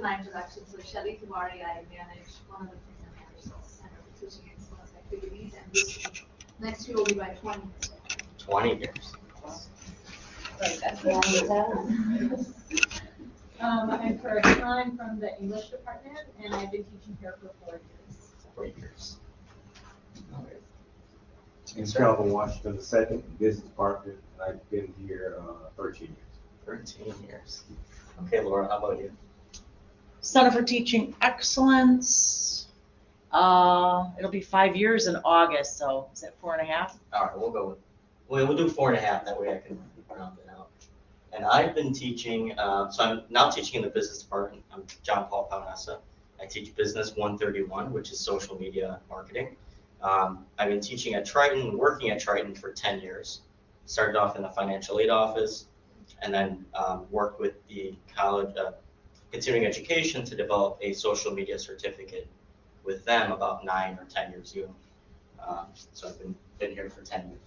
my introduction. So Shelly Tiwari, I manage one of the things I manage is Center for Teaching Excellence activities, and this next year will be my 20th. 20 years. Right, that's a long time. I'm Kara Klein from the English department, and I've been teaching here for 4 years. 4 years. All right. And Calvin Washington II, business partner, and I've been here 13 years. 13 years. Okay, Laura, how about you? Center for Teaching Excellence. It'll be 5 years in August, so is that 4.5? All right, we'll go with, we'll do 4.5, that way I can round it out. And I've been teaching, so I'm now teaching in the business department. I'm John Paul Paunessa. I teach Business 131, which is social media marketing. I've been teaching at Triton, working at Triton for 10 years. Started off in the financial aid office, and then worked with the college, continuing education to develop a social media certificate with them about 9 or 10 years ago. So I've been here for 10 years.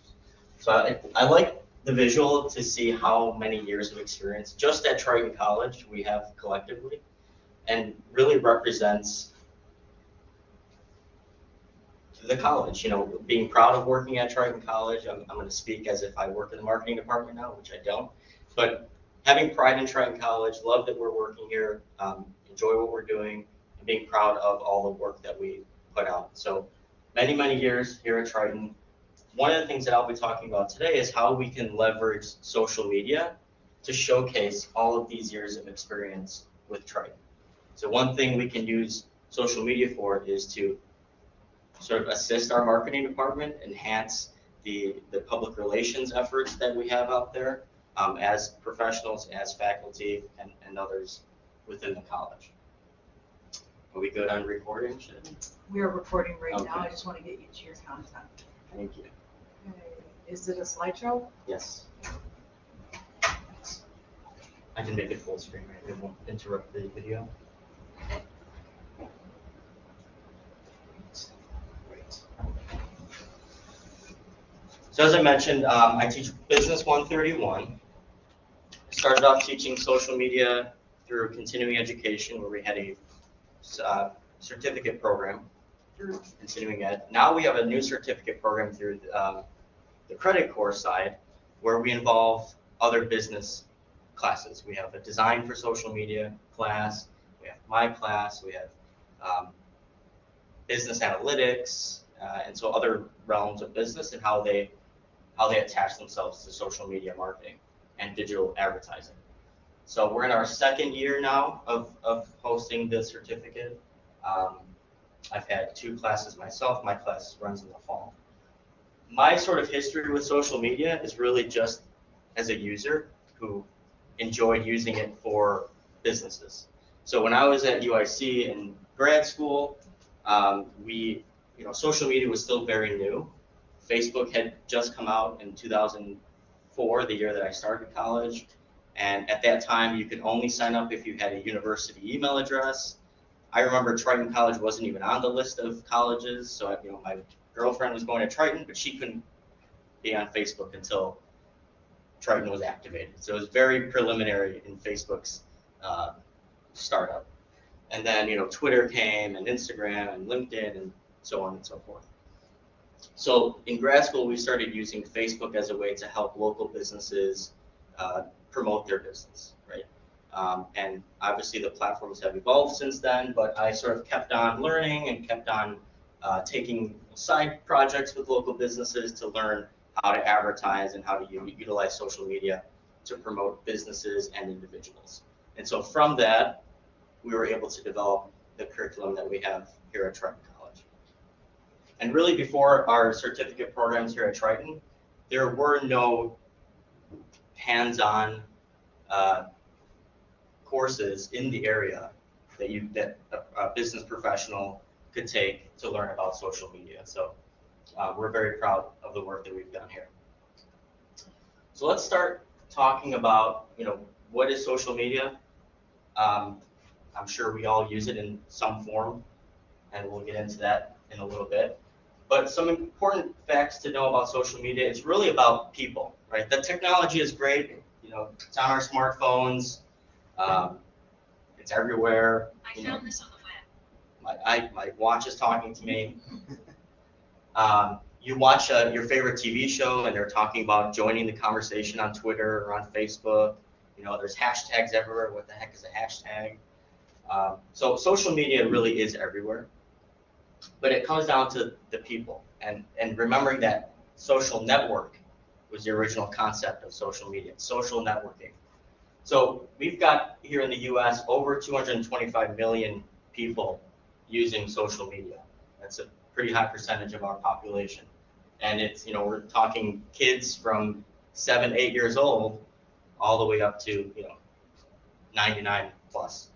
So I like the visual to see how many years of experience just at Triton College we have collectively, and really represents the college, being proud of working at Triton College. I'm going to speak as if I work in the marketing department now, which I don't, but having pride in Triton College, love that we're working here, enjoy what we're doing, and being proud of all the work that we put out. So many, many years here at Triton. One of the things that I'll be talking about today is how we can leverage social media to showcase all of these years of experience with Triton. So one thing we can use social media for is to sort of assist our marketing department, enhance the public relations efforts that we have out there as professionals, as faculty, and others within the college. Are we good on recording? We are recording right now. Okay. I just want to get you to your content. Thank you. Okay. Is it a slideshow? Yes. I can make it full screen, right? It won't interrupt the video. Great. So as I mentioned, I teach Business 131. I started off teaching social media through continuing education, where we had a certificate program through continuing ed. Now we have a new certificate program through the credit course side, where we involve other business classes. We have a design for social media class, we have my class, we have business analytics, and so other realms of business and how they attach themselves to social media marketing and digital advertising. So we're in our second year now of hosting the certificate. I've had 2 classes myself. My class runs in the fall. My sort of history with social media is really just as a user who enjoyed using it for businesses. So when I was at UIC in grad school, social media was still very new. Facebook had just come out in 2004, the year that I started college. And at that time, you could only sign up if you had a university email address. I remember Triton College wasn't even on the list of colleges. So my girlfriend was going to Triton, but she couldn't be on Facebook until Triton was activated. So it was very preliminary in Facebook's startup. And then Twitter came, and Instagram, and LinkedIn, and so on and so forth. So in grad school, we started using Facebook as a way to help local businesses promote their business, right? And obviously the platforms have evolved since then, but I sort of kept on learning and kept on taking side projects with local businesses to learn how to advertise and how to utilize social media to promote businesses and individuals. And so from that, we were able to develop the curriculum that we have here at Triton College. And really before our certificate programs here at Triton, there were no hands-on courses in the area that a business professional could take to learn about social media. So we're very proud of the work that we've done here. So let's start talking about, what is social media? I'm sure we all use it in some form, and we'll get into that in a little bit. But some important facts to know about social media, it's really about people, right? The technology is great, it's on our smartphones, it's It's everywhere. I You know, found this on the web. my watch is talking to me. You watch your favorite TV show and they're talking about joining the conversation on Twitter or on Facebook. You know, there's hashtags everywhere. What the heck is a hashtag? So social media really is everywhere. But it comes down to the people and remembering that social network was the original concept of social media, social networking. So we've got here in the US over 225 million people using social media. That's a pretty high percentage of our population. And it's, you know, we're talking kids from 7, 8 years old all the way up to, you know, 99 plus.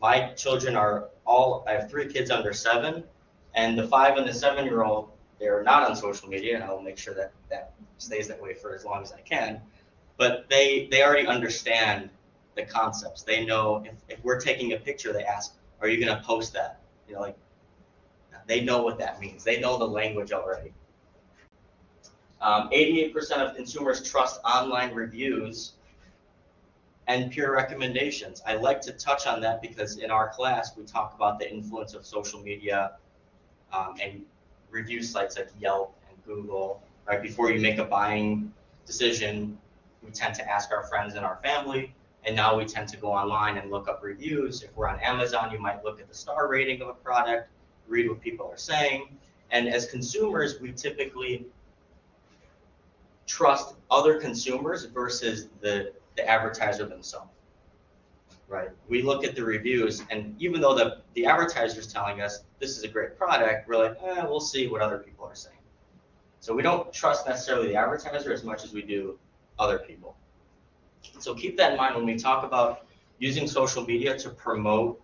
My children are all, I have 3 kids under 7, and the 5 and the 7-year-old, they're not on social media, and I'll make sure that that stays that way for as long as I can. But they already understand the concepts. They know if we're taking a picture, they ask, are you going to post that? You know, like, they know what that means. They know the language already. 88% of consumers trust online reviews and peer recommendations. I like to touch on that because in our class, we talk about the influence of social media and review sites like Yelp and Google. Right before you make a buying decision, we tend to ask our friends and our family, and now we tend to go online and look up reviews. If we're on Amazon, you might look at the star rating of a product, read what people are saying, and as consumers, we typically trust other consumers versus the advertiser themselves, right? We look at the reviews, and even though the advertiser is telling us this is a great product, we're like, we'll see what other people are saying. So we don't trust necessarily the advertiser as much as we do other people. So keep that in mind when we talk about using social media to promote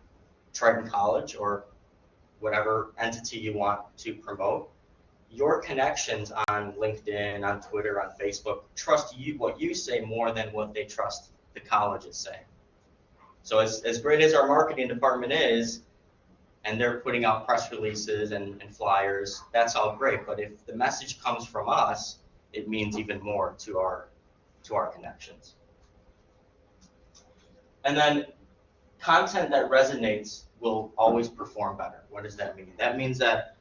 Triton College or whatever entity you want to promote. Your connections on LinkedIn, on Twitter, on Facebook, trust you what you say more than what they trust the college is saying. So as great as our marketing department is, and they're putting out press releases and flyers, that's all great. But if the message comes from us, it means even more to our connections. And then content that resonates will always perform better. What does that mean? That means that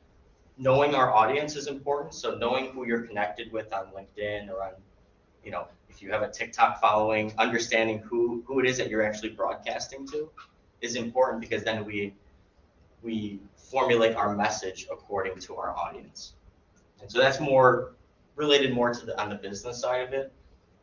knowing our audience is important. So knowing who you're connected with on LinkedIn or on, you know, if you have a TikTok following, understanding who it is that you're actually broadcasting to is important, because then we formulate our message according to our audience. And so that's more related more to on the business side of it.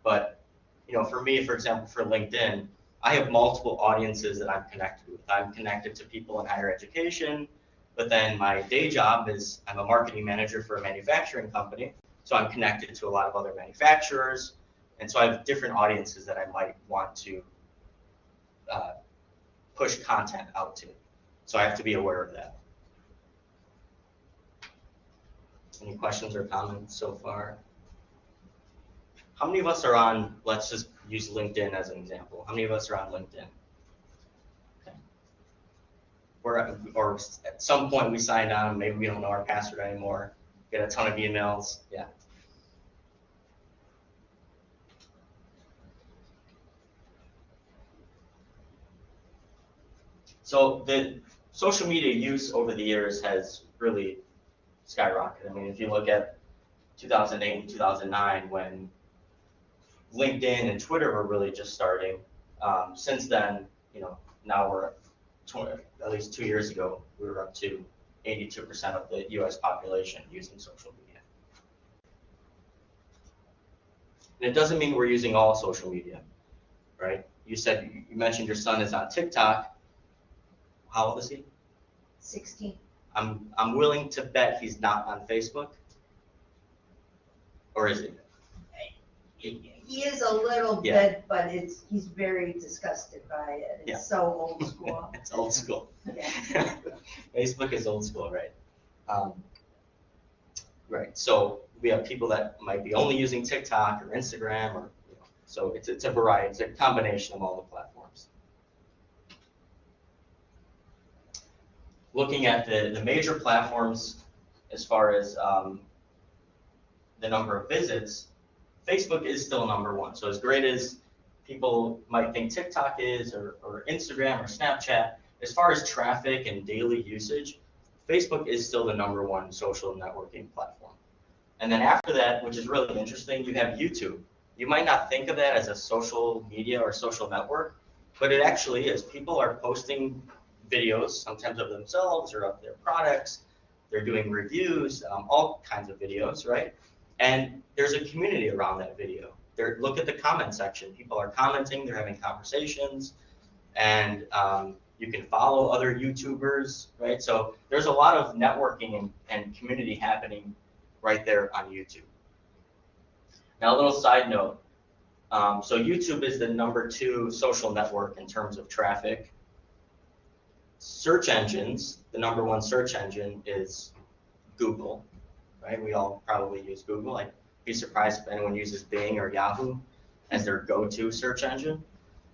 But, you know, for me, for example, for LinkedIn, I have multiple audiences that I'm connected with. I'm connected to people in higher education, but then my day job is I'm a marketing manager for a manufacturing company, so I'm connected to a lot of other manufacturers, and so I have different audiences that I might want to push content out to. So I have to be aware of that. Any questions or comments so far? How many of us are on, let's just use LinkedIn as an example. How many of us are on LinkedIn? Okay. Or at some point we signed on, maybe we don't know our password anymore, get a ton of emails, yeah. So the social media use over the years has really skyrocketed. I mean, if you look at 2008 and 2009 when LinkedIn and Twitter were really just starting. Since then, you know, now we're at least 2 years ago, we were up to 82% of the U.S. population using social media. And it doesn't mean we're using all social media, right? You mentioned your son is on TikTok. How old is he? 16. I'm willing to bet he's not on Facebook, or is he? He is a little bit, but he's very disgusted by it. It's so old school. It's old school. Yeah. Facebook is old school, right? Right. So we have people that might be only using TikTok or Instagram, or so it's a variety. It's a combination of all the platforms. Looking at the major platforms as far as the number of visits, Facebook is still number one. So as great as people might think TikTok is, or Instagram or Snapchat, as far as traffic and daily usage, Facebook is still the #1 social networking platform. And then after that, which is really interesting, you have YouTube. You might not think of that as a social media or social network, but it actually is. People are posting videos, sometimes of themselves or of their products. They're doing reviews, all kinds of videos, right? And there's a community around that video. Look at the comment section. People are commenting, they're having conversations, and you can follow other YouTubers, right? So there's a lot of networking and community happening right there on YouTube. Now a little side note. So YouTube is the #2 social network in terms of traffic. Search engines, the #1 search engine is Google, right? We all probably use Google. I'd be surprised if anyone uses Bing or Yahoo as their go-to search engine.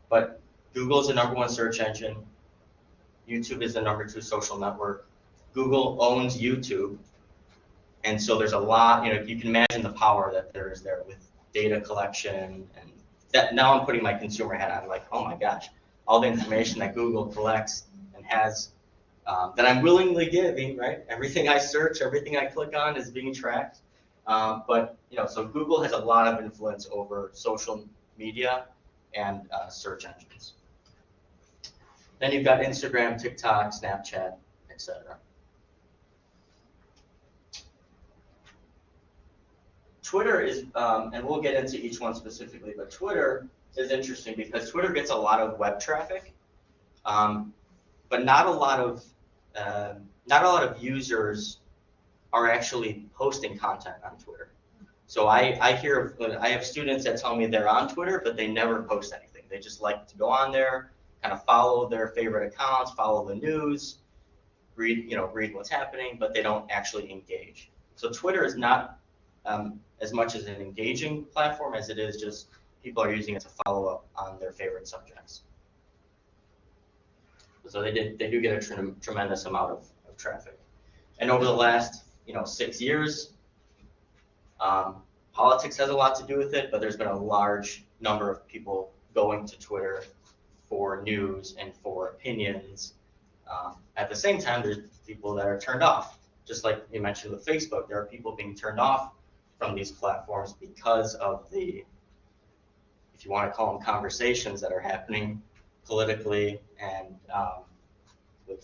But Google is the #1 search engine. YouTube is the #2 social network. Google owns YouTube. And so there's a lot, you can imagine the power that there is there with data collection. And that now I'm putting my consumer hat on, like, oh my gosh, all the information that Google collects and has that I'm willingly giving, right? Everything I search, everything I click on is being tracked. But so Google has a lot of influence over social media and search engines. Then you've got Instagram, TikTok, Snapchat, etc. Twitter is, and we'll get into each one specifically, but Twitter is interesting because Twitter gets a lot of web traffic, but not a lot of users are actually posting content on Twitter. So I have students that tell me they're on Twitter, but they never post anything. They just like to go on there, kind of follow their favorite accounts, follow the news, read what's happening, but they don't actually engage. So Twitter is not as much as an engaging platform as it is just people are using it to follow up on their favorite subjects. So they do get a tremendous amount of traffic. And over the last 6 years, politics has a lot to do with it, but there's been a large number of people going to Twitter for news and for opinions. At the same time, there's people that are turned off. Just like you mentioned with Facebook, there are people being turned off from these platforms because of the, if you want to call them conversations that are happening politically and with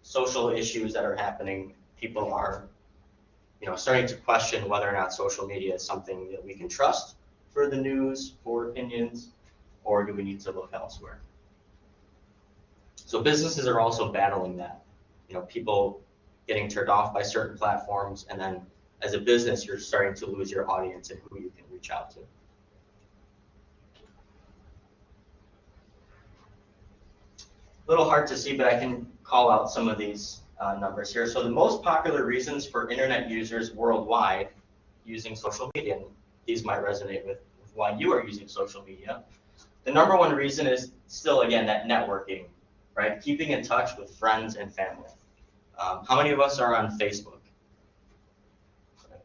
social issues that are happening. People are starting to question whether or not social media is something that we can trust for the news, for opinions, or do we need to look elsewhere? So businesses are also battling that. People getting turned off by certain platforms, and then as a business, you're starting to lose your audience and who you can reach out to. A little hard to see, but I can call out some of these numbers here. So the most popular reasons for internet users worldwide using social media, and these might resonate with why you are using social media. The #1 reason is still, again, that networking, right? Keeping in touch with friends and family. How many of us are on Facebook?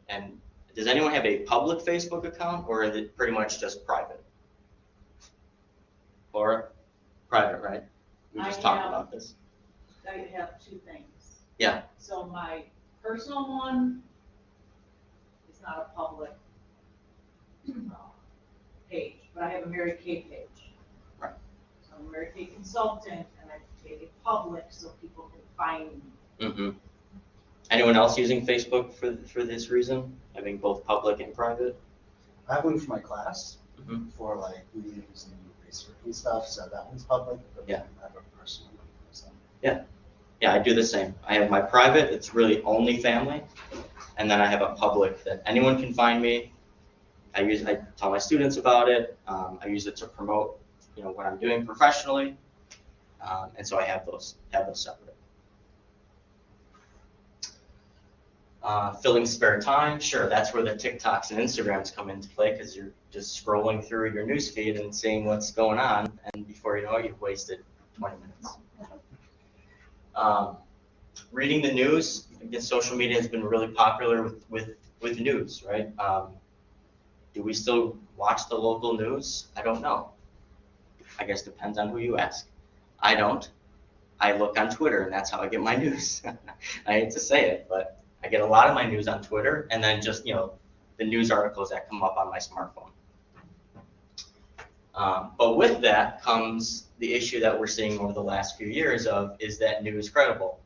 And does anyone have a public Facebook account, or is it pretty much just private? Or private, right? We just talked about this. I have 2 things. Yeah. So my personal one is not a public page, but I have a Mary Kay page. Right. So I'm a Mary Kay consultant, and I made it public so people can find me. Mm-hmm. Anyone else using Facebook for this reason, having both public and private? I have one for my class Mm-hmm. for like meetings and research and stuff, so that one's public, but Yeah. I have a personal one. So. Yeah, I do the same. I have my private, it's really only family, and then I have a public that anyone can find me. I tell my students about it. I use it to promote, what I'm doing professionally, and so I have those separate. Filling spare time, sure, that's where the TikToks and Instagrams come into play because you're just scrolling through your newsfeed and seeing what's going on, and before you know it, you've wasted 20 minutes. Reading the news, I guess social media has been really popular with news, right? Do we still watch the local news? I don't know. I guess depends on who you ask. I don't. I look on Twitter, and that's how I get my news. I hate to say it, but I get a lot of my news on Twitter, and then just, the news articles that come up on my smartphone. But with that comes the issue that we're seeing over the last few years is that news credible?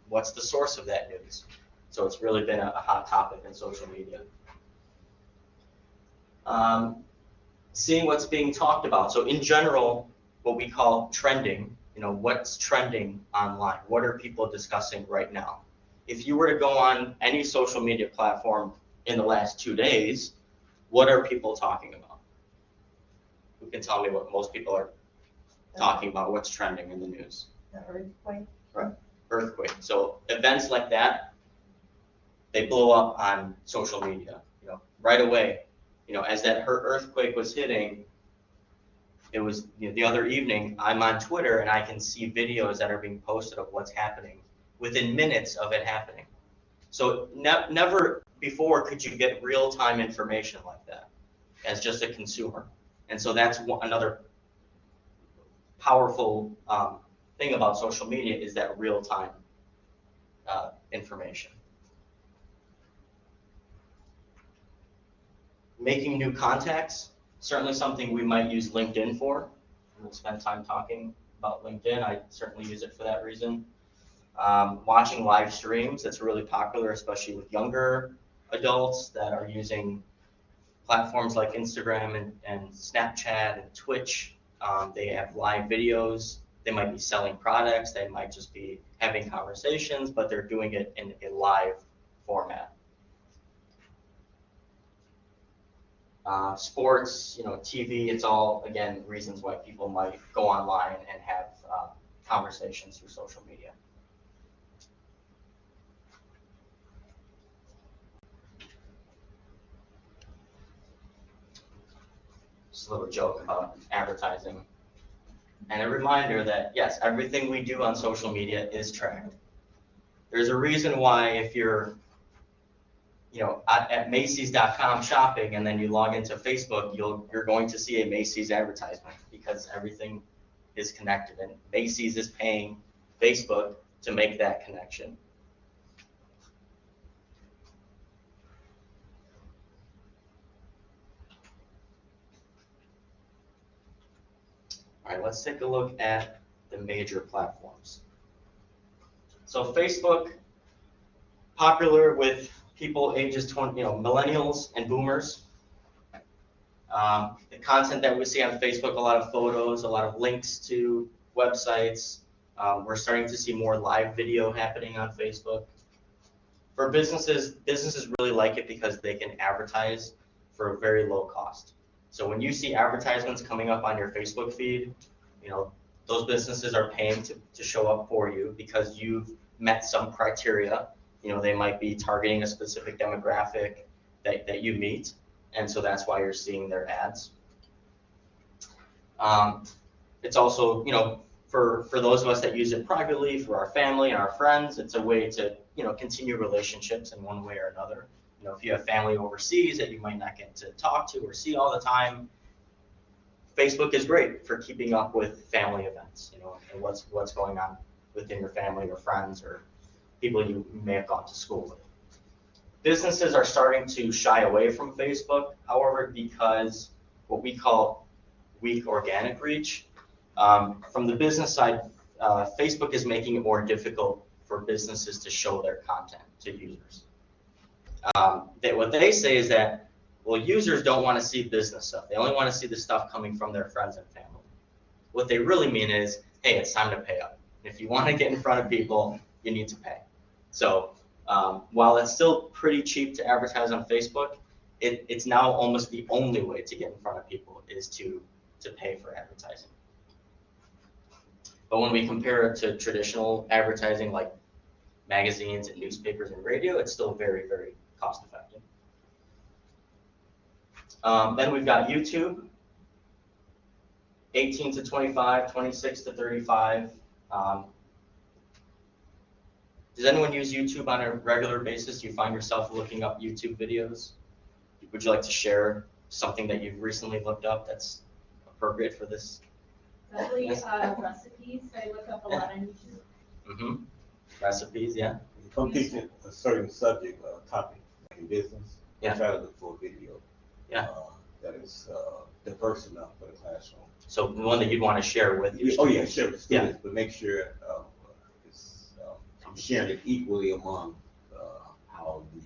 What's the source of that news? So it's really been a hot topic in social media. Seeing what's being talked about. So in general, what we call trending, what's trending online? What are people discussing right now? If you were to go on any social media platform in the last 2 days, what are people talking about? Who can tell me what most people are talking about? What's trending in the news? The earthquake. Right. Earthquake. So events like that, they blow up on social media, right away. As that earthquake was hitting, it was the other evening, I'm on Twitter and I can see videos that are being posted of what's happening within minutes of it happening. So never before could you get real-time information like that as just a consumer. And so that's another powerful thing about social media is that real-time information. Making new contacts, certainly something we might use LinkedIn for. We'll spend time talking about LinkedIn. I certainly use it for that reason. Watching live streams, that's really popular, especially with younger adults that are using platforms like Instagram and Snapchat and Twitch. They have live videos. They might be selling products. They might just be having conversations, but they're doing it in a live format. Sports, TV, it's all, again, reasons why people might go online and have conversations through social media. Just a little joke about advertising. And a reminder that, yes, everything we do on social media is tracked. There's a reason why if you're at Macy's.com shopping and then you log into Facebook, you're going to see a Macy's advertisement because everything is connected and Macy's is paying Facebook to make that connection. All right, let's take a look at the major platforms. So Facebook, popular with people ages 20, millennials and boomers. The content that we see on Facebook, a lot of photos, a lot of links to websites. We're starting to see more live video happening on Facebook. For businesses really like it because they can advertise for a very low cost. So when you see advertisements coming up on your Facebook feed, those businesses are paying to show up for you because you've met some criteria. They might be targeting a specific demographic that you meet, and so that's why you're seeing their ads. It's also, for those of us that use it privately, for our family and our friends, it's a way to, continue relationships in one way or another. If you have family overseas that you might not get to talk to or see all the time, Facebook is great for keeping up with family events, and what's going on within your family or friends or people you may have gone to school with. Businesses are starting to shy away from Facebook, however, because what we call weak organic reach. From the business side, Facebook is making it more difficult for businesses to show their content to users. What they say is that, well, users don't want to see business stuff. They only want to see the stuff coming from their friends and family. What they really mean is, hey, it's time to pay up. If you want to get in front of people, you need to pay. So while it's still pretty cheap to advertise on Facebook, it's now almost the only way to get in front of people is to pay for advertising. But when we compare it to traditional advertising like magazines and newspapers and radio, it's still very, very cost effective. Then we've got YouTube, 18 to 25, 26 to 35. Does anyone use YouTube on a regular basis? Do you find yourself looking up YouTube videos? Would you like to share something that you've recently looked up that's appropriate for this? Definitely Yes. recipes, I look up a lot on YouTube. Mm-hmm. Recipes, yeah. If I'm teaching a certain subject, topic, like in business, I Yeah. try to look for a video. Yeah. That is, diverse enough for the classroom. So the one that you'd want to share with your Oh, yeah, students. share with students, but make sure, I'm sharing it equally among, how the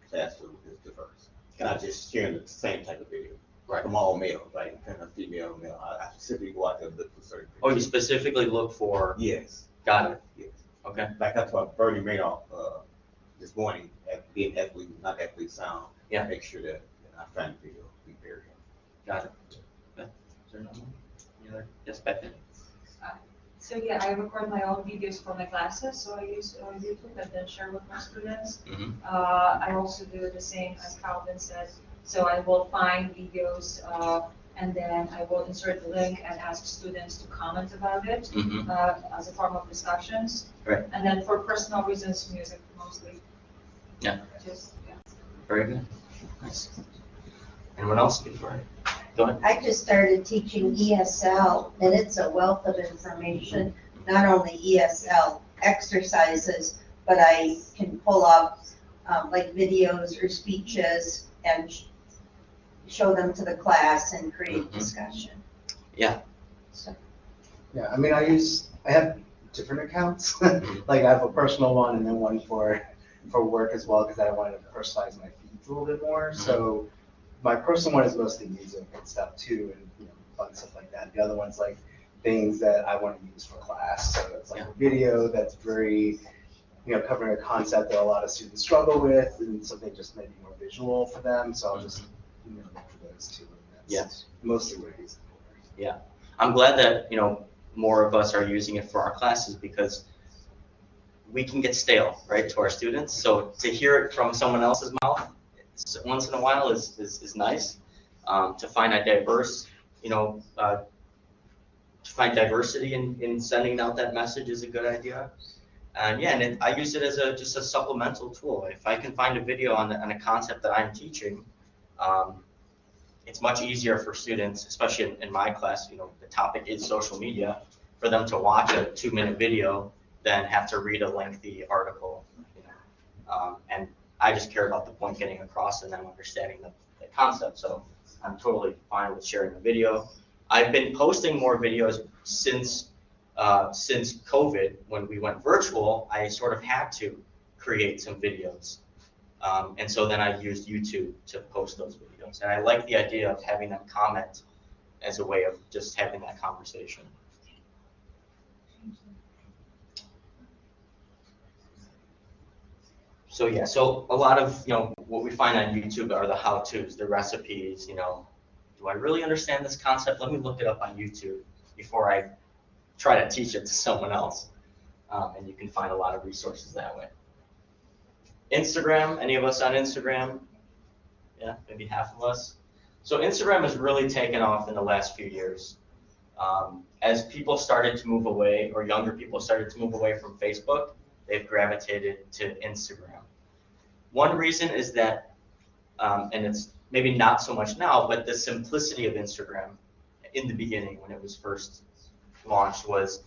classroom is diverse. Not just sharing the same type of video. Right. From all males, right, kind of female, male, I specifically go out there and look for certain. Oh, you videos. specifically look for, Yes, got it, yes. okay, Like I told Bernie Madoff, this morning, being ethically, not ethically sound. Yeah. Make sure that I find the video, be very. got it. Okay. Is there another one? Any other? Yes, Becky? So yeah, I record my own videos for my classes, so I use YouTube and then share with my students. Mm-hmm. I also do the same as Calvin said, so I will find videos and then I will insert the link and ask students to comment about it Mm-hmm. as a form of discussions. Right. And then for personal reasons, music mostly. Yeah. Just, yeah. Very good. Nice. Anyone else before I go ahead? I just started teaching ESL, and it's a wealth of information, not only ESL exercises, but I can pull up like videos or speeches and show them to the class and create Mhm. discussion. Yeah. So, Yeah, I mean, I have different accounts. Like I have a personal one and then one for work as well, because I wanted to personalize my feeds a little bit more. So my personal one is mostly music and stuff too, and fun stuff like that. The other one's like things that I want to use for class. So it's like a video that's very, covering a concept that a lot of students struggle with, and something just maybe more visual for them. So I'll just look for those two. And that's mostly what I use it for. I'm glad that, more of us are using it for our classes because we can get stale, right, to our students. So to hear it from someone else's mouth once in a while is nice. To find a diverse, to find diversity in sending out that message is a good idea. And I use it as just a supplemental tool. If I can find a video on a concept that I'm teaching, it's much easier for students, especially in my class, the topic is social media, for them to watch a 2-minute video than have to read a lengthy article. And I just care about the point getting across and them understanding the concept. So I'm totally fine with sharing the video. I've been posting more videos since COVID. When we went virtual, I sort of had to create some videos. And so then I used YouTube to post those videos. And I like the idea of having them comment as a way of just having that conversation. So yeah, so a lot of, what we find on YouTube are the how-tos, the recipes, do I really understand this concept? Let me look it up on YouTube before I try to teach it to someone else. And you can find a lot of resources that way. Instagram, any of us on Instagram? Yeah, maybe half of us. So Instagram has really taken off in the last few years. As people started to move away, or younger people started to move away from Facebook, they've gravitated to Instagram. One reason is that, and it's maybe not so much now, but the simplicity of Instagram in the beginning when it was first launched was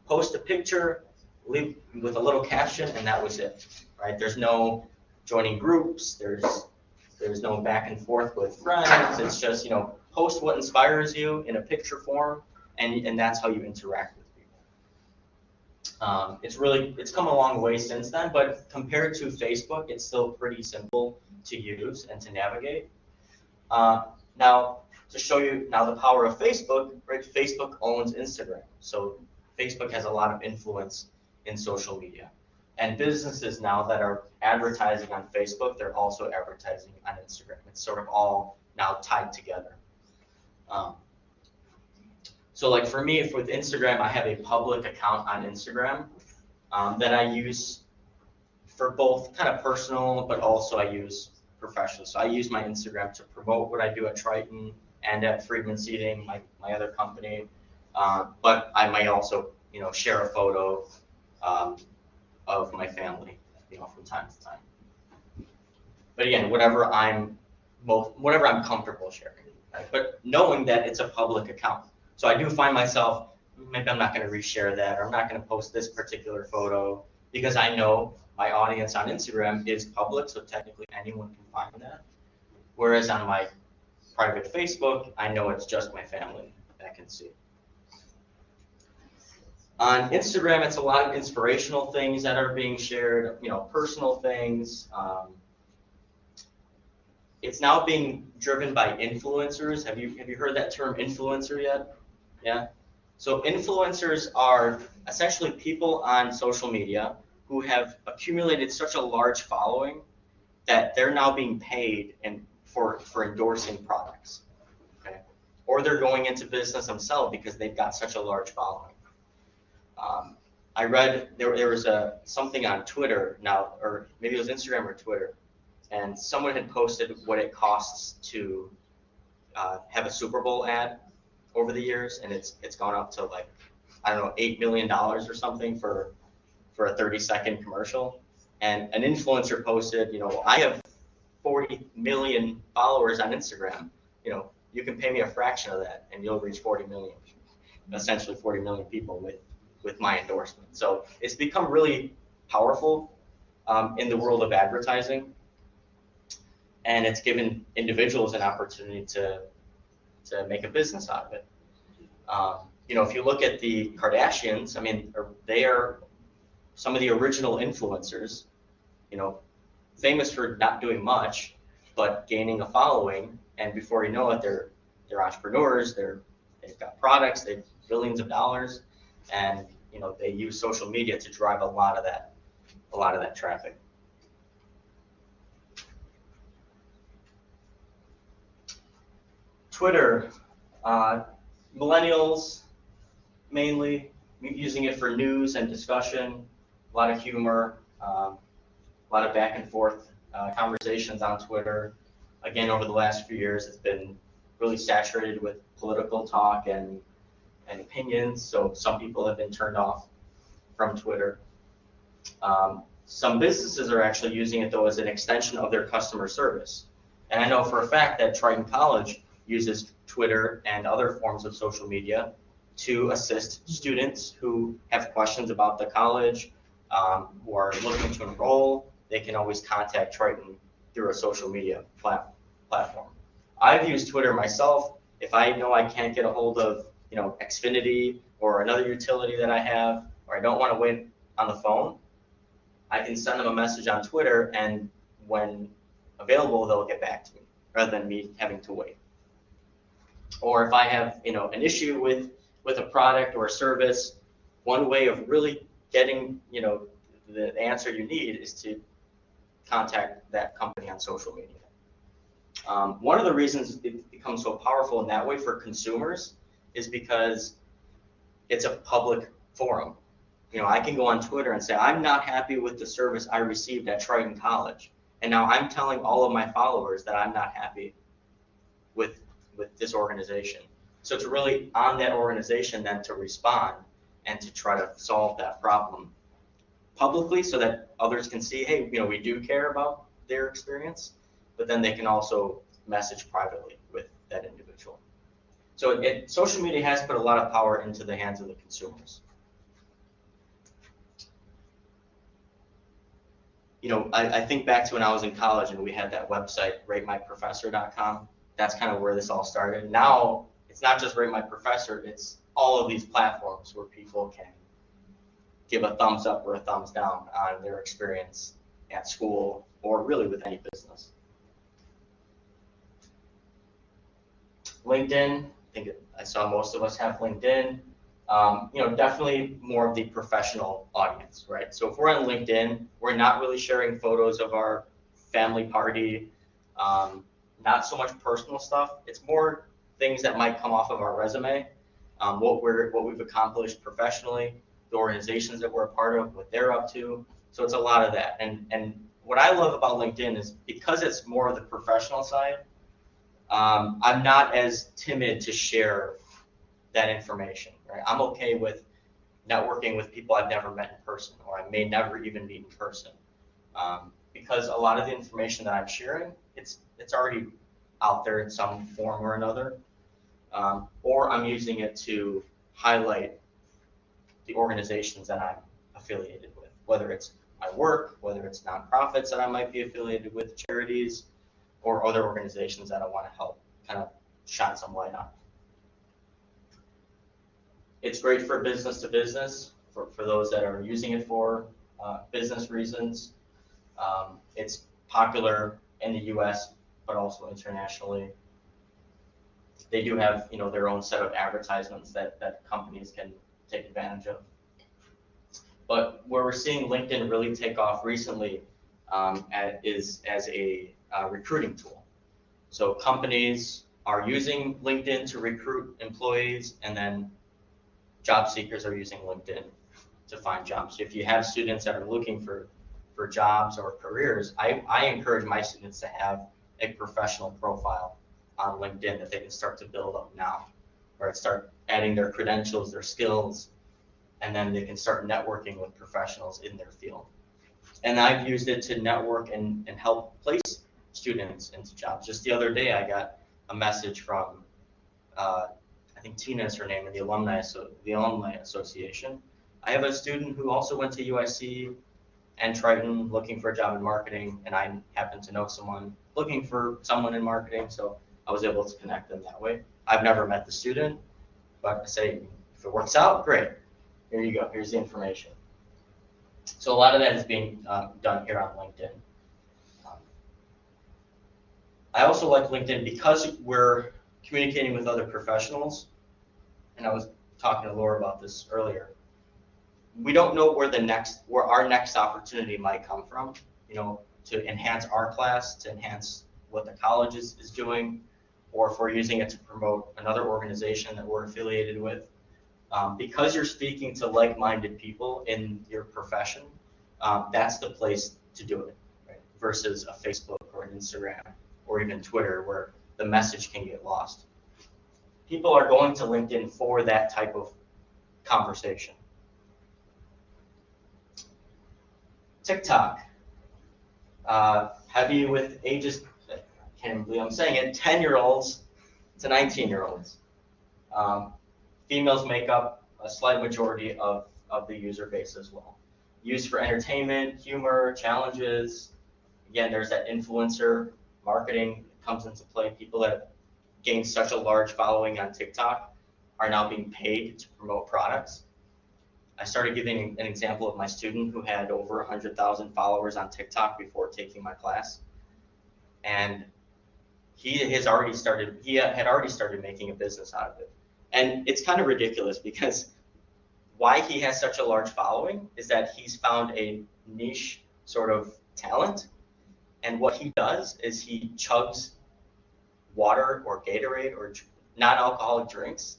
post a picture, leave with a little caption, and that was it, right? There's no joining groups, there's no back and forth with friends. It's just, post what inspires you in a picture form, and that's how you interact with people. It's come a long way since then, but compared to Facebook, it's still pretty simple to use and to navigate. Now, to show you now the power of Facebook, right? Facebook owns Instagram, so Facebook has a lot of influence in social media. And businesses now that are advertising on Facebook, they're also advertising on Instagram. It's sort of all now tied together. So like for me, with Instagram, I have a public account on Instagram that I use for both kind of personal, but also I use professional. So I use my Instagram to promote what I do at Triton and at Friedman Seating, my other company. But I might also, share a photo of my family, from time to time. But again, whatever I'm comfortable sharing. right? But knowing that it's a public account. So I do find myself, maybe I'm not going to reshare that, or I'm not going to post this particular photo, because I know my audience on Instagram is public, so technically anyone can find that. Whereas on my private Facebook, I know it's just my family that can see. On Instagram, it's a lot of inspirational things that are being shared, personal things. It's now being driven by influencers. Have you heard that term influencer yet? Yeah. So influencers are essentially people on social media who have accumulated such a large following that they're now being paid for endorsing products. Okay. Or they're going into business themselves because they've got such a large following. I read there was something on Twitter now, or maybe it was Instagram or Twitter, and someone had posted what it costs to have a Super Bowl ad over the years, and it's gone up to like, I don't know, $8 million or something for a 30-second commercial. And an influencer posted, I have 40 million followers on Instagram. You can pay me a fraction of that, and you'll reach 40 million, essentially 40 million people with my endorsement. So it's become really powerful in the world of advertising, and it's given individuals an opportunity to make a business out of it. If you look at the Kardashians, they are some of the original influencers, famous for not doing much, but gaining a following, and before you know it, they're entrepreneurs, they've got products, they've billions of dollars, and they use social media to drive a lot of that traffic. Twitter, millennials mainly using it for news and discussion, a lot of humor, a lot of back and forth conversations on Twitter. Again, over the last few years, it's been really saturated with political talk and opinions, so some people have been turned off from Twitter. Some businesses are actually using it, though, as an extension of their customer service. And I know for a fact that Triton College uses Twitter and other forms of social media to assist students who have questions about the college, who are looking to enroll. They can always contact Triton through a social media platform. I've used Twitter myself. If I know I can't get a hold of Xfinity or another utility that I have, or I don't want to wait on the phone, I can send them a message on Twitter, and when available, they'll get back to me, rather than me having to wait. Or if I have an issue with a product or a service, one way of really getting the answer you need is to contact that company on social media. One of the reasons it becomes so powerful in that way for consumers is because it's a public forum. I can go on Twitter and say, I'm not happy with the service I received at Triton College. And now I'm telling all of my followers that I'm not happy with this organization. So it's really on that organization then to respond and to try to solve that problem publicly, so that others can see, hey, we do care about their experience, but then they can also message privately with that individual. So social media has put a lot of power into the hands of the consumers. I think back to when I was in college and we had that website, ratemyprofessor.com. That's kind of where this all started. Now, it's not just Rate My Professor, it's all of these platforms where people can give a thumbs up or a thumbs down on their experience at school, or really with any business. LinkedIn, I saw most of us have LinkedIn. Definitely more of the professional audience, right? So if we're on LinkedIn, we're not really sharing photos of our family party, not so much personal stuff. It's more things that might come off of our resume, what we've accomplished professionally, the organizations that we're a part of, what they're up to. So it's a lot of that. And what I love about LinkedIn is because it's more of the professional side, I'm not as timid to share that information, right? I'm okay with networking with people I've never met in person, or I may never even meet in person, because a lot of the information that I'm sharing, it's already out there in some form or another. Or I'm using it to highlight the organizations that I'm affiliated with, whether it's my work, whether it's nonprofits that I might be affiliated with, charities, or other organizations that I want to help kind of shine some light on. It's great for business to business, for those that are using it for business reasons. It's popular in the US, but also internationally. They do have, their own set of advertisements that companies can take advantage of. But where we're seeing LinkedIn really take off recently is as a recruiting tool. So companies are using LinkedIn to recruit employees, and then job seekers are using LinkedIn to find jobs. If you have students that are looking for jobs or careers, I encourage my students to have a professional profile on LinkedIn that they can start to build up now, or start adding their credentials, their skills, and then they can start networking with professionals in their field. And I've used it to network and help place students into jobs. Just the other day, I got a message from, I think Tina is her name, in the Alumni Association. I have a student who also went to USC and Triton looking for a job in marketing, and I happen to know someone looking for someone in marketing, so I was able to connect them that way. I've never met the student, but I say, if it works out, great. Here you go, here's the information. So a lot of that is being done here on LinkedIn. I also like LinkedIn because we're communicating with other professionals, and I was talking to Laura about this earlier. We don't know where our next opportunity might come from, to enhance our class, to enhance what the college is doing, or if we're using it to promote another organization that we're affiliated with. Because you're speaking to like-minded people in your profession, that's the place to do it, right? Versus a Facebook or an Instagram or even Twitter, where the message can get lost. People are going to LinkedIn for that type of conversation. TikTok, heavy with ages, I can't believe I'm saying it, 10-year-olds to 19-year-olds. Females make up a slight majority of the user base as well. Used for entertainment, humor, challenges. Again, there's that influencer marketing comes into play. People that gain such a large following on TikTok are now being paid to promote products. I started giving an example of my student who had over 100,000 followers on TikTok before taking my class. And he had already started making a business out of it. And it's kind of ridiculous because why he has such a large following is that he's found a niche sort of talent. And what he does is he chugs water or Gatorade or non-alcoholic drinks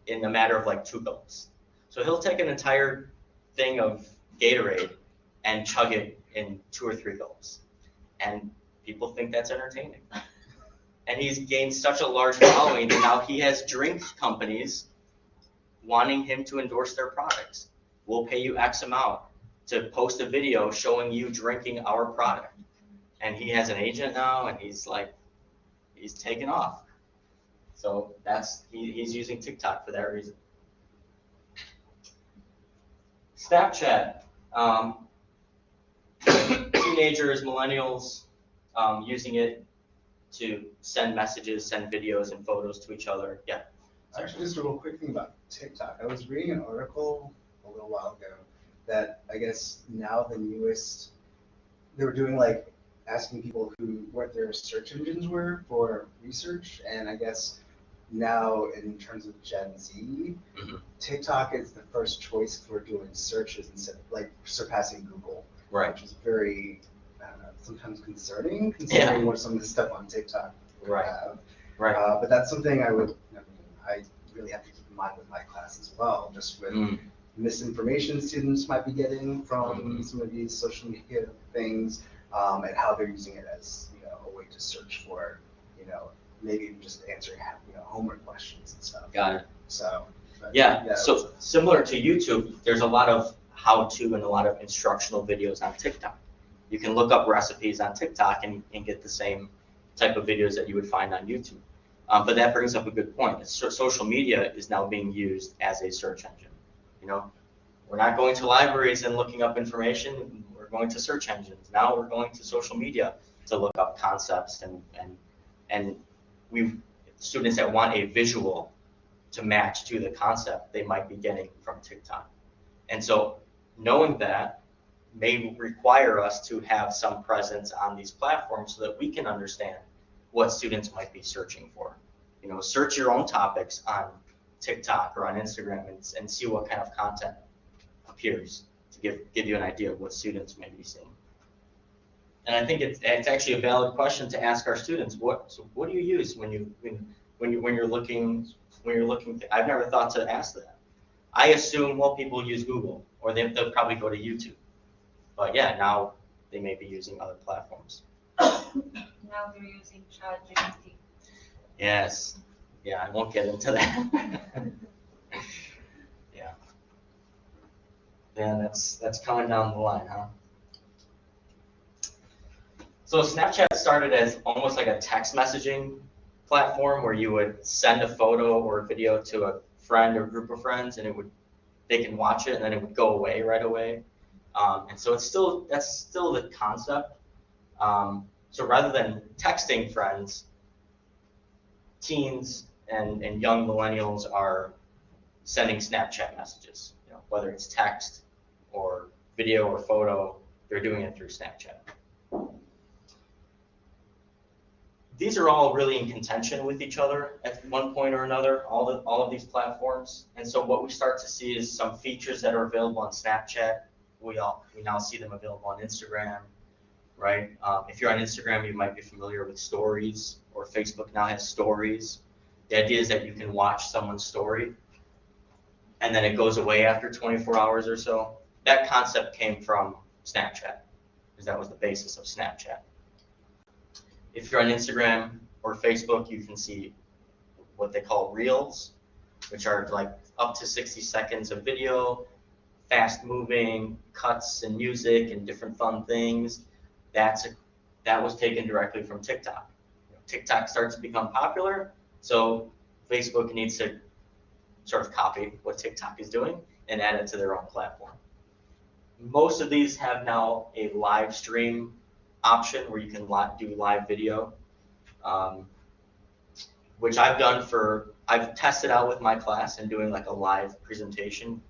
in a matter of like 2 gulps. So he'll take an entire thing of Gatorade and chug it in 2 or 3 gulps. And people think that's entertaining. And he's gained such a large following that now he has drink companies wanting him to endorse their products. We'll pay you X amount to post a video showing you drinking our product. And he has an agent now, and he's taken off. So he's using TikTok for that reason. Snapchat. Teenagers, millennials, using it to send messages, send videos and photos to each other. Yeah. Actually, just a real quick thing about TikTok. I was reading an article a little while ago that I guess now the newest, they were doing like asking people what their search engines were for research, and I guess now in terms of Gen Z, TikTok is the first choice for doing searches instead of like surpassing Google, right? Which is very sometimes concerning considering what some of the stuff on TikTok have. Right. But that's something I really have to keep in mind with my class as well, just with misinformation students might be getting from some of these social media things, and how they're using it as a way to search for maybe even just answering homework questions and stuff. Got it. So so similar to YouTube, there's a lot of how-to and a lot of instructional videos on TikTok. You can look up recipes on TikTok and get the same type of videos that you would find on YouTube. But that brings up a good point. Social media is now being used as a search engine. You know, we're not going to libraries and looking up information. We're going to search engines. Now we're going to social media to look up concepts and students that want a visual to match to the concept they might be getting from TikTok. And so knowing that may require us to have some presence on these platforms so that we can understand what students might be searching for. You know, search your own topics on TikTok or on Instagram and see what kind of content appears to give you an idea of what students may be seeing. And I think it's actually a valid question to ask our students. What do you use when you're looking? I've never thought to ask that. I assume, well, people use Google, or they'll probably go to YouTube. But yeah, now they may be using other platforms. Now they're using ChatGPT. Yes. Yeah, I won't get into that. Yeah. Yeah, that's coming down the line, huh? So Snapchat started as almost like a text messaging platform where you would send a photo or a video to a friend or group of friends, and they can watch it, and then it would go away right away. And so that's still the concept. So rather than texting friends, teens and young millennials are sending Snapchat messages. You know, whether it's text or video or photo, they're doing it through Snapchat. These are all really in contention with each other at one point or another, all of these platforms. And so what we start to see is some features that are available on Snapchat. We now see them available on Instagram, right? If you're on Instagram, you might be familiar with stories, or Facebook now has stories. The idea is that you can watch someone's story, and then it goes away after 24 hours or so. That concept came from Snapchat, because that was the basis of Snapchat. If you're on Instagram or Facebook, you can see what they call Reels, which are like up to 60 seconds of video, fast moving, cuts and music and different fun things. That was taken directly from TikTok. TikTok starts to become popular, so Facebook needs to sort of copy what TikTok is doing and add it to their own platform. Most of these have now a live stream option where you can do live video, which I've tested out with my class and doing like a live presentation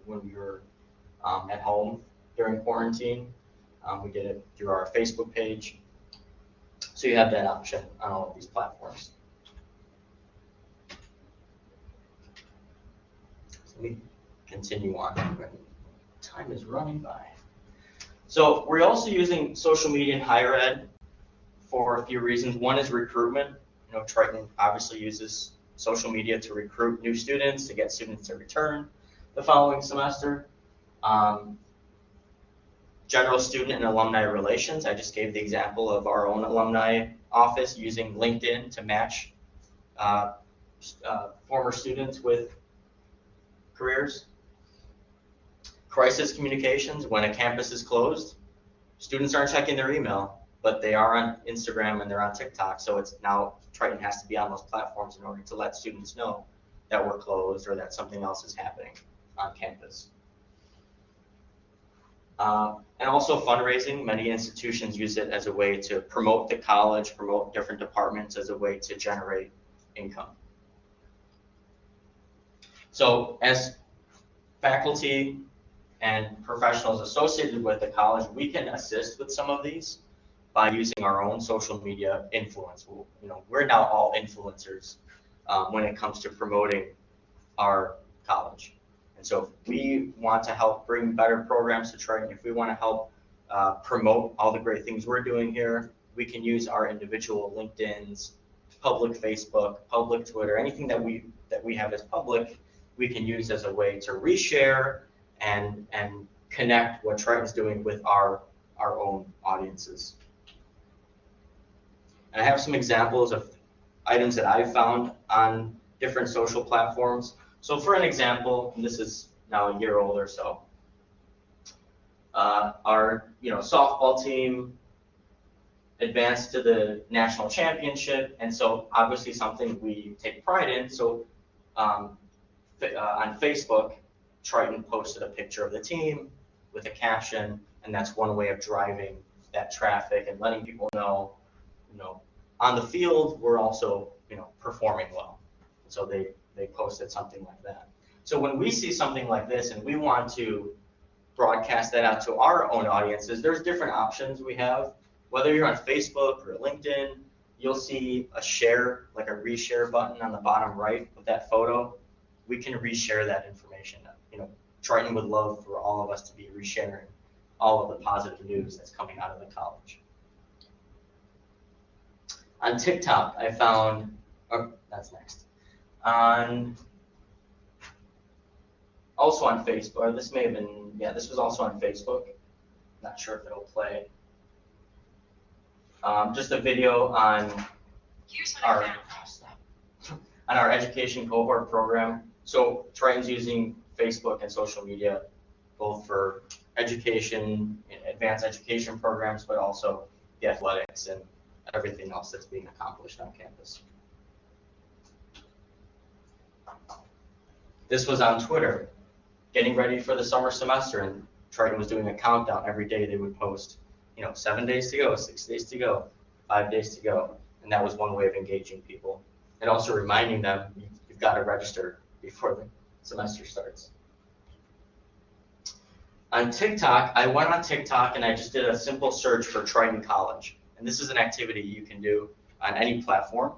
when we were at home during quarantine. We did it through our Facebook page. So you have that option on all of these platforms. So let me continue on. Time is running by. So we're also using social media in higher ed for a few reasons. One is recruitment. You know, Triton obviously uses social media to recruit new students, to get students to return the following semester. General student and alumni relations. I just gave the example of our own alumni office using LinkedIn to match former students with careers. Crisis communications. When a campus is closed, students aren't checking their email, but they are on Instagram and they're on TikTok. So it's now Triton has to be on those platforms in order to let students know that we're closed or that something else is happening on campus. And also fundraising. Many institutions use it as a way to promote the college, promote different departments as a way to generate income. So as faculty and professionals associated with the college, we can assist with some of these by using our own social media influence. You know, we're now all influencers when it comes to promoting our college. And so if we want to help bring better programs to Triton, if we want to help promote all the great things we're doing here, we can use our individual LinkedIn's, public Facebook, public Twitter, anything that we have as public, we can use as a way to reshare and connect what Triton's doing with our own audiences. And I have some examples of items that I've found on different social platforms. So for an example, and this is now a year old or so, our softball team advanced to the national championship, and so obviously something we take pride in. So on Facebook, Triton posted a picture of the team with a caption, and that's one way of driving that traffic and letting people know, on the field we're also, performing well. So they posted something like that. So when we see something like this and we want to broadcast that out to our own audiences, there's different options we have. Whether you're on Facebook or LinkedIn, you'll see a share, like a reshare button on the bottom right of that photo. We can reshare that information. Triton would love for all of us to be resharing all of the positive news that's coming out of the college. On TikTok, I found, that's next. Also on Facebook, or this may have been, this was also on Facebook. Not sure if it'll play. Just a video on our education cohort program. So Triton's using Facebook and social media both for education, advanced education programs, but also the athletics and everything else that's being accomplished on campus. This was on Twitter, getting ready for the summer semester, and Triton was doing a countdown. Every day they would post, 7 days to go, 6 days to go, 5 days to go. And that was one way of engaging people. And also reminding them, you've got to register before the semester starts. On TikTok, I went on TikTok and I just did a simple search for Triton College. And this is an activity you can do on any platform.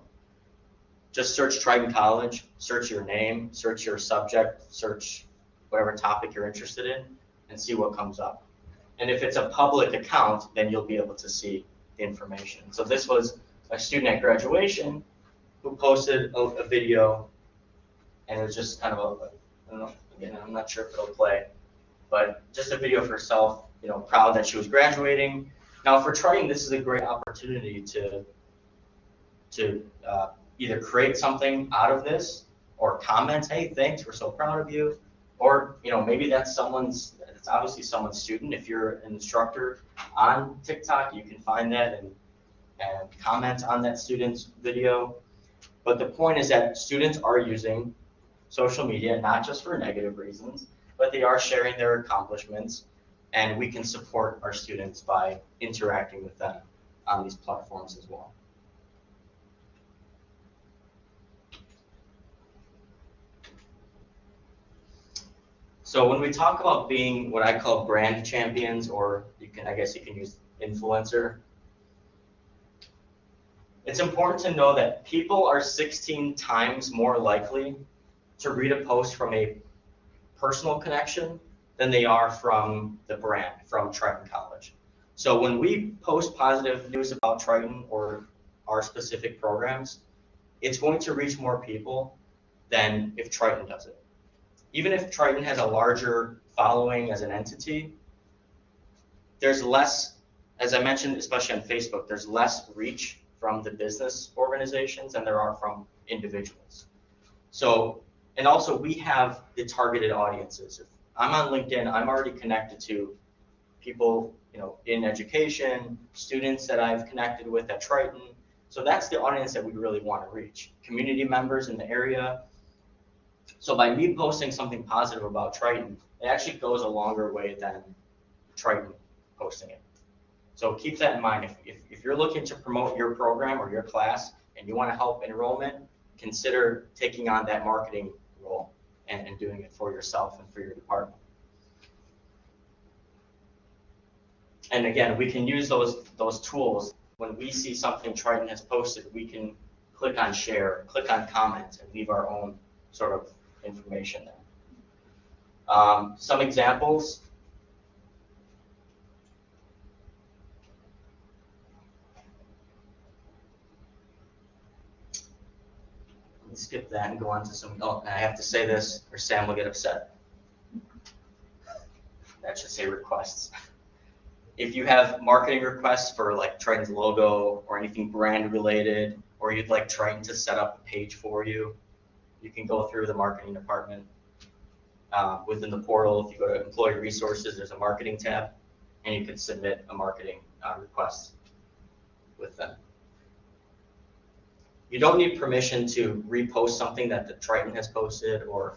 Just search Triton College, search your name, search your subject, search whatever topic you're interested in, and see what comes up. And if it's a public account, then you'll be able to see the information. So this was a student at graduation who posted a video, and it was just kind of I don't know, again, I'm not sure if it'll play, but just a video of herself, proud that she was graduating. Now for Triton, this is a great opportunity to either create something out of this, or comment, hey, thanks, we're so proud of you, or maybe it's obviously someone's student. If you're an instructor on TikTok, you can find that and comment on that student's video. But the point is that students are using social media not just for negative reasons, but they are sharing their accomplishments, and we can support our students by interacting with them on these platforms as well. So when we talk about being what I call brand champions, or I guess you can use influencer, it's important to know that people are 16 times more likely to read a post from a personal connection than they are from the brand, from Triton College. So when we post positive news about Triton or our specific programs, it's going to reach more people than if Triton does it. Even if Triton has a larger following as an entity, there's less, as I mentioned, especially on Facebook, there's less reach from the business organizations than there are from individuals. So, and also we have the targeted audiences. If I'm on LinkedIn, I'm already connected to people, in education, students that I've connected with at Triton. So that's the audience that we really want to reach. Community members in the area. So by me posting something positive about Triton, it actually goes a longer way than Triton posting it. So keep that in mind. If you're looking to promote your program or your class and you want to help enrollment, consider taking on that marketing role and doing it for yourself and for your department. And again, we can use those tools. When we see something Triton has posted, we can click on share, click on comment, and leave our own sort of information there. Some examples. Let me skip that and go on to some, I have to say this or Sam will get upset. That should say requests. If you have marketing requests for like Triton's logo or anything brand related, or you'd like Triton to set up a page for you, you can go through the marketing department. Within the portal, if you go to Employee Resources, there's a marketing tab, and you can submit a marketing request. with them. You don't need permission to repost something that the Triton has posted or,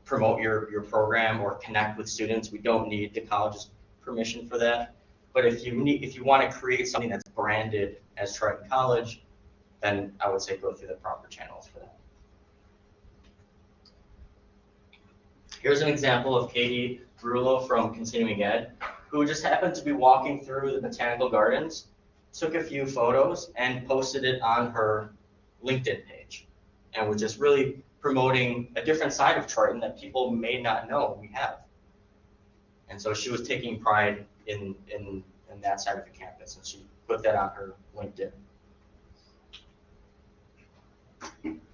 promote your program or connect with students. We don't need the college's permission for that. But if you want to create something that's branded as Triton College, then I would say go through the proper channels for that. Here's an example of Katie Brullo from Continuing Ed, who just happened to be walking through the botanical gardens, took a few photos, and posted it on her LinkedIn page, and was just really promoting a different side of Triton that people may not know we have. And so she was taking pride in that side of the campus, and she put that on her LinkedIn.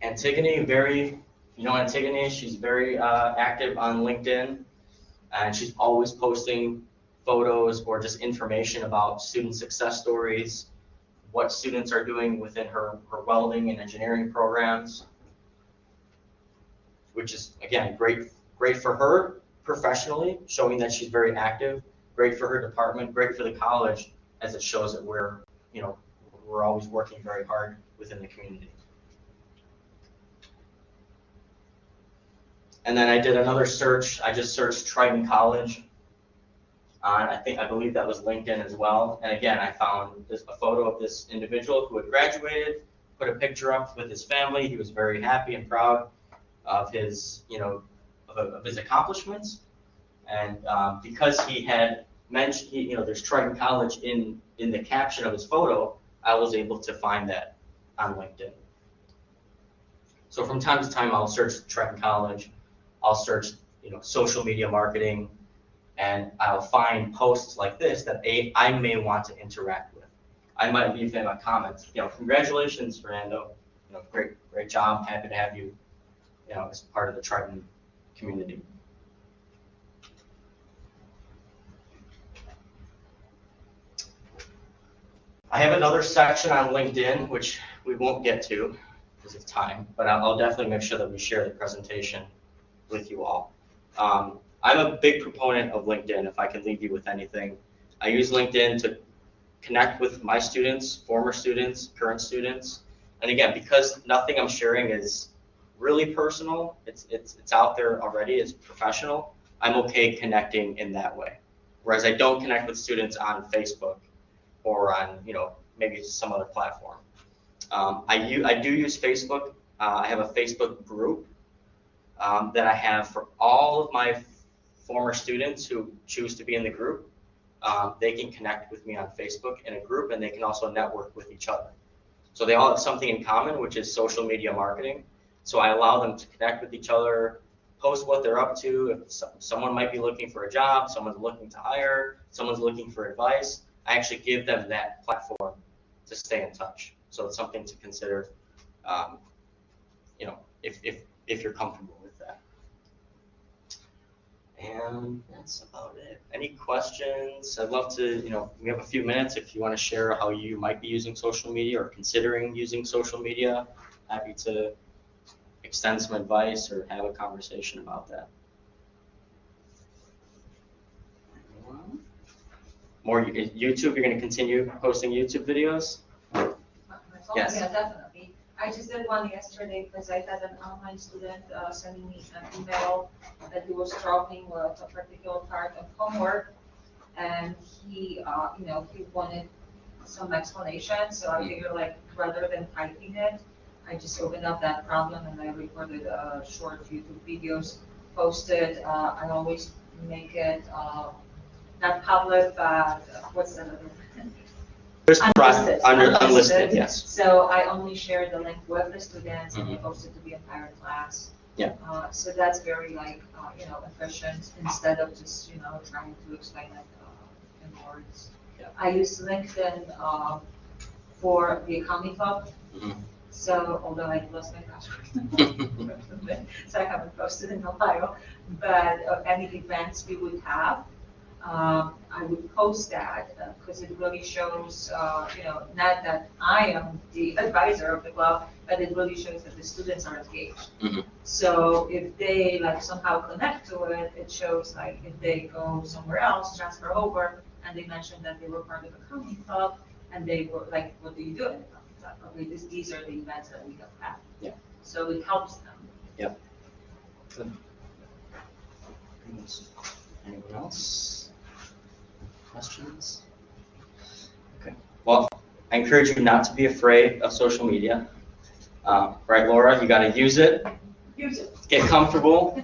Antigone, Antigone, she's very active on LinkedIn, and she's always posting photos or just information about student success stories, what students are doing within her welding and engineering programs, which is, again, great for her professionally, showing that she's very active, great for her department, great for the college, as it shows that we're always working very hard within the community. And then I did another search. I just searched Triton College on, I believe that was LinkedIn as well. And again, I found a photo of this individual who had graduated, put a picture up with his family. He was very happy and proud of his, of his accomplishments. And because he had mentioned, there's Triton College in the caption of his photo, I was able to find that on LinkedIn. So from time to time, I'll search Triton College. I'll search, social media marketing, and I'll find posts like this that I may want to interact with. I might leave him a comment. Congratulations, Fernando. Great job. Happy to have you, as part of the Triton community. I have another section on LinkedIn, which we won't get to because of time, but I'll definitely make sure that we share the presentation with you all. I'm a big proponent of LinkedIn, if I can leave you with anything. I use LinkedIn to connect with my students, former students, current students. And again, because nothing I'm sharing is really personal, it's out there already, it's professional, I'm okay connecting in that way. Whereas I don't connect with students on Facebook or on, maybe some other platform. I do use Facebook. I have a Facebook group that I have for all of my former students who choose to be in the group. They can connect with me on Facebook in a group, and they can also network with each other. So they all have something in common, which is social media marketing. So I allow them to connect with each other, post what they're up to. If someone might be looking for a job, someone's looking to hire, someone's looking for advice, I actually give them that platform to stay in touch. So it's something to consider, if you're comfortable with that. And that's about it. Any questions? I'd love to, we have a few minutes if you want to share how you might be using social media or considering using social media. Happy to extend some advice or have a conversation about that. More YouTube, you're going to continue posting YouTube videos? Yes. Yeah, definitely. I just did one yesterday because I had an online student sending me an email that he was struggling with a particular part of homework, and he wanted some explanation. So I figured, rather than typing it, I just opened up that problem and I recorded short YouTube videos, posted. I always make it not public, but what's the other one? Unlisted, yes. So I only share the link with the students and they post it to the entire class. Yeah. So that's very efficient instead of just trying to explain it in words. Yeah. I use LinkedIn for the accounting club. So although I lost my password, so I haven't posted in a while, but any events we would have, I would post that because it really shows, not that I am the advisor of the club, but it really shows that the students are engaged. So if they somehow connect to it, it shows if they go somewhere else, transfer over, and they mention that they were part of a accounting club, And they were like, what do you do? And it's like, okay, these are the events that we have had. Yeah. So it helps them. Anyone else? Questions? Okay. Well, I encourage you not to be afraid of social media. Right, Laura? You got to use it. Use it. Get comfortable,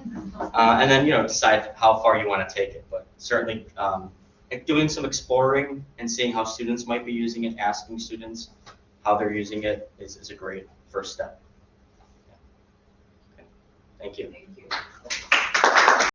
and then decide how far you want to take it. But certainly, doing some exploring and seeing how students might be using it, asking students how they're using it is a great first step. Okay. Thank you. Thank you.